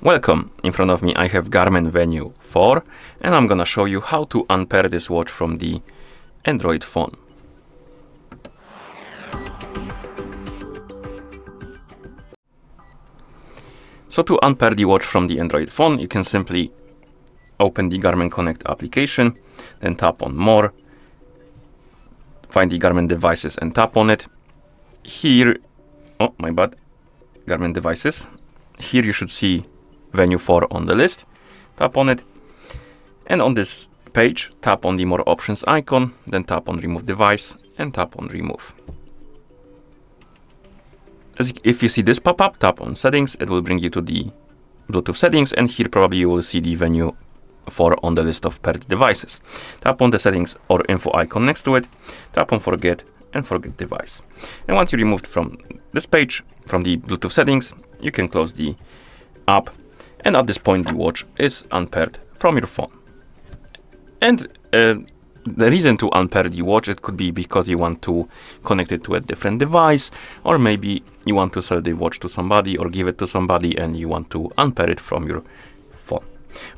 Welcome, in front of me I have Garmin Venu 4 and I'm gonna show you how to unpair this watch from the Android phone. So to unpair the watch from the Android phone, you can simply open the Garmin Connect application, then tap on More, find the Garmin Devices and tap on it. Here, oh my bad, Garmin Devices. Here you should see Venu 4 on the list. Tap on it, and on this page, tap on the More Options icon, then tap on Remove Device, and tap on Remove. If you see this pop up, tap on Settings, it will bring you to the Bluetooth settings, and here probably you will see the Venu 4 on the list of paired devices. Tap on the Settings or Info icon next to it, tap on Forget and Forget Device. And once you removed from this page, from the Bluetooth settings, you can close the app, and at this point the watch is unpaired from your phone. And the reason to unpair the watch, it could be because you want to connect it to a different device, or maybe you want to sell the watch to somebody or give it to somebody and you want to unpair it from your phone.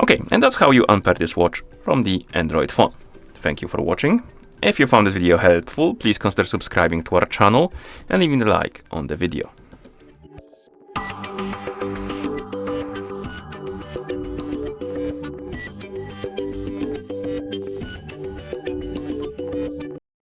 Okay, and that's how you unpair this watch from the Android phone. Thank you for watching. If you found this video helpful, please consider subscribing to our channel and leaving a like on the video.